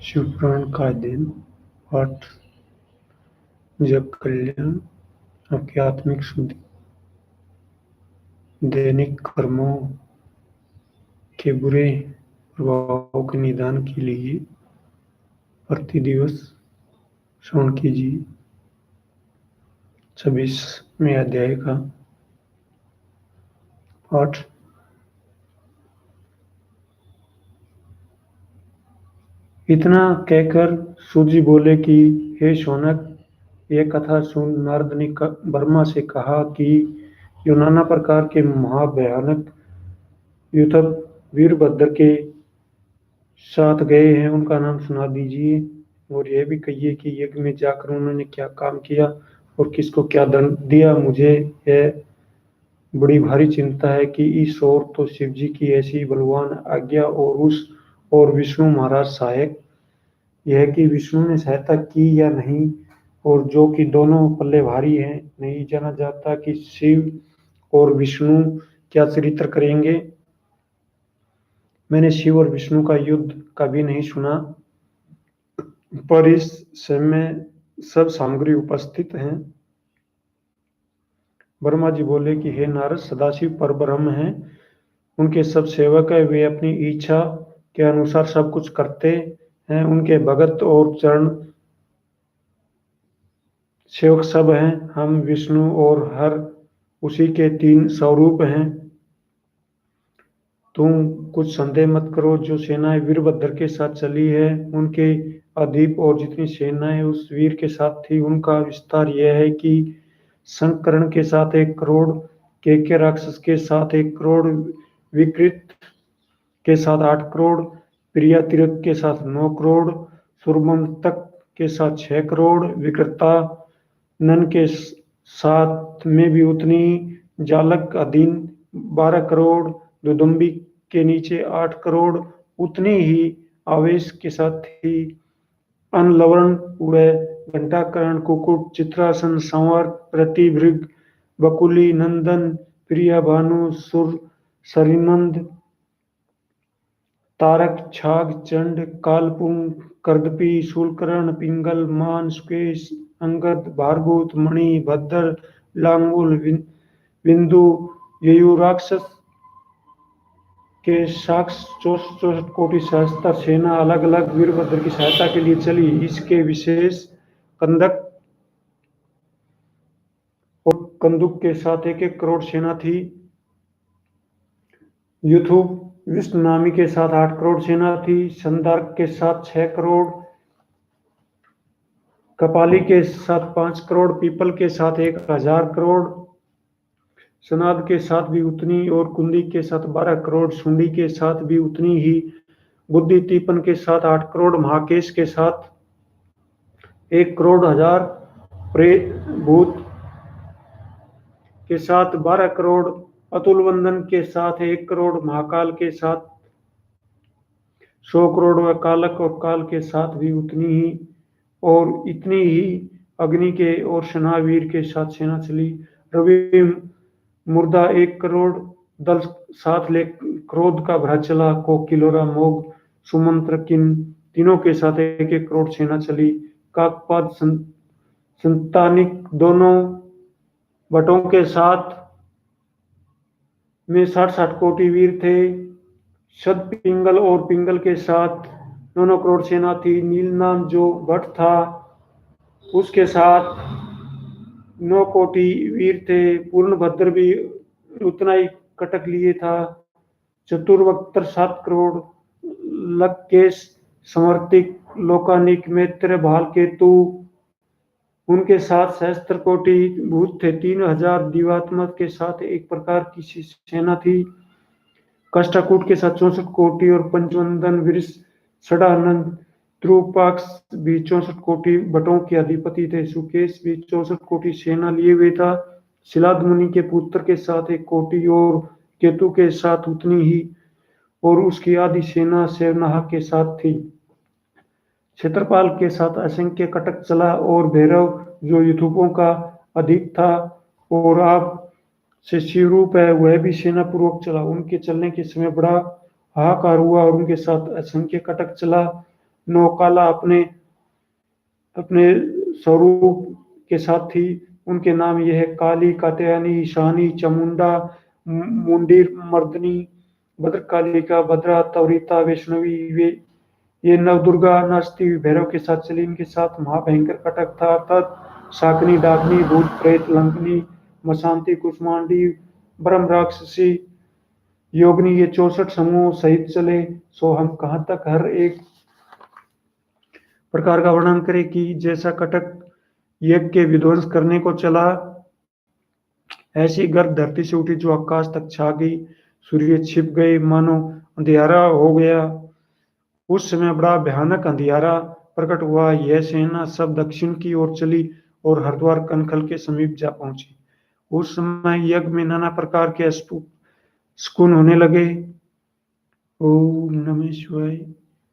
शिवपुराण का अध्ययन, पाठ जग कल्याण, आपकी आत्मिक शुद्धि, दैनिक कर्मों के बुरे प्रभावों के निदान के लिए प्रति दिवस श्रवण कीजिए। 26वें अध्याय का पाठ। इतना कहकर सूर्य बोले कि हे शौनक, यह कथा सुन। नारद ने ब्रह्मा से कहा कि जो नाना प्रकार के महाभयानक युद्धक वीरभद्र के साथ गए हैं उनका नाम सुना दीजिए, और यह भी कहिए कि यज्ञ में जाकर उन्होंने क्या काम किया और किसको क्या दंड दिया। मुझे यह बड़ी भारी चिंता है कि इस ओर तो शिव जी की ऐसी बलवान आज्ञा और विष्णु महाराज सहायक, यह कि विष्णु ने सहायता की या नहीं, और जो कि दोनों पल्ले भारी हैं। नहीं जाना जाता कि शिव और विष्णु क्या चरित्र करेंगे। मैंने शिव और विष्णु का युद्ध कभी नहीं सुना, पर इस समय सब सामग्री उपस्थित हैं। ब्रह्मा जी बोले कि हे नारद, सदाशिव परब्रह्म हैं, उनके सब सेवक है, वे अपनी इच्छा के अनुसार सब कुछ करते हैं। उनके भगत और चरण सेवक सब हैं। हम विष्णु और हर उसी के 3 स्वरूप हैं। तुम कुछ संदेह मत करो। जो सेनाएं वीरभद्र के साथ चली है उनके अधिप और जितनी सेनाएं उस वीर के साथ थी उनका विस्तार यह है कि शंकरण के साथ 1 करोड़, के राक्षस के साथ 1 करोड़, विकृत के साथ 8 करोड़, प्रिया तिरक के साथ 9 करोड़, सुरमंतक के साथ 6 करोड़, विकृता नन के साथ में भी उतनी, जालक अधीन 12 करोड़, दुदुम्बी के नीचे 8 करोड़ उतनी ही आवेश के साथ थी। अनलवण व घंटाकरण, कुकुट, चित्रासन, संवर, प्रतिभृग, बकुली, नंदन, प्रिया, भानु, सुर, सरिनंद, तारक, छाग, चंड, कालपुंग, कर्दपी, शूलकर्ण, पिंगल, मान, सुकेश, अंगद, भारभूत, मणि, भद्र, लांगुल, बिंदु, ययु राक्षस के साक्ष 64 कोटि सहस्त्र सेना अलग अलग वीरभद्र की सहायता के लिए चली। इसके विशेष कंदक और कंदुक के साथ 1-1 करोड़ सेना थी। युथु विष्णु नामी के साथ 8 करोड़ सेना थी। संदर्क के साथ 6 करोड़, कपाली के साथ 5 करोड़, पीपल के साथ 1000 करोड़, सनाद के साथ भी उतनी, और कुंदी के साथ 12 करोड़, सुंडी के साथ भी उतनी ही, बुद्धि तीपन के साथ 8 करोड़, महाकेश के साथ 1 करोड़ 1000, प्रेत भूत के साथ 12 करोड़, अतुलवंदन के साथ 1 करोड़, महाकाल के साथ 100 करोड़, व कालक और काल के साथ भी उतनी ही, और इतनी ही अग्नि के और शनावीर के साथ सेना चली। रवि मुर्दा 1 करोड़ दल साथ ले क्रोध का भरा चला। को किलोरा, मोग, सुमंत्र, किन तीनों के साथ 1-1 करोड़ सेना चली। काकपाद, संतानिक दोनों भट्टों के साथ में 60-60 कोटि वीर थे। शद पिंगल और पिंगल के साथ 9 करोड़ सेना थी। नील नाम जो भट्ट था उसके साथ 9 कोटि वीर थे। पूर्णभद्र भी उतना ही कटक लिए था। चतुर्वक्त्र 7 करोड़, लकेश, समर्तिक, लोकानिक, मैत्र, भाल, केतु, उनके साथ सहस्त्र कोटि भूत थे। 3000 दिवात्मक के साथ 1 प्रकार की सेना थी। कष्टाकूट के साथ 64 कोटि, और पंचवंदन, विरिश, षडानंद, त्रुपाक्ष भी 64 कोटि भट्टों के अधिपति थे। सुकेश भी 64 कोटि सेना लिए हुए था। शिलाद मुनि के पुत्र के साथ 1 कोटि, और केतु के साथ उतनी ही, और उसकी आधी सेना सेवनाह के साथ थी। क्षेत्रपाल के साथ असंख्य कटक चला, और भैरव जो युथुपों का अधिक था और आप से शिवरूप है वह भी सेना पूर्वक चला। उनके चलने के समय बड़ा हाहाकार हुआ, और उनके साथ असंख्य कटक चला। नौकाला अपने अपने स्वरूप के साथ थी। उनके नाम ये है: काली, कात्यायनी, ईशानी, चामुंडा, मुंडीर मर्दनी, भद्रकालिका, भद्रा, तवरिता, वैष्णवी। वे ये नवदुर्गा नाचती भैरव के साथ चली। इनके साथ महाभयंकर कटक था, अर्थात शाकनी, डाकनी, भूत प्रेत, लंकनी, मशांति, कुष्मांडी, ब्रह्म राक्षसी, योगनी, ये 64 समूह सहित चले। सो हम कहाँ तक हर एक प्रकार का वर्णन करें कि जैसा कटक यज्ञ के विध्वंस करने को चला, ऐसी गर्भ धरती से उठी जो आकाश तक छा गई। सूर्य छिप गए, मानो अंधियारा हो गया। उस समय बड़ा भयानक अंधियारा प्रकट हुआ। यह सेना सब दक्षिण की ओर चली और हरिद्वार कनखल के समीप जा पहुंची। उस समय यज्ञ में नाना प्रकार के शकुन होने लगे। ओम नमः शिवाय।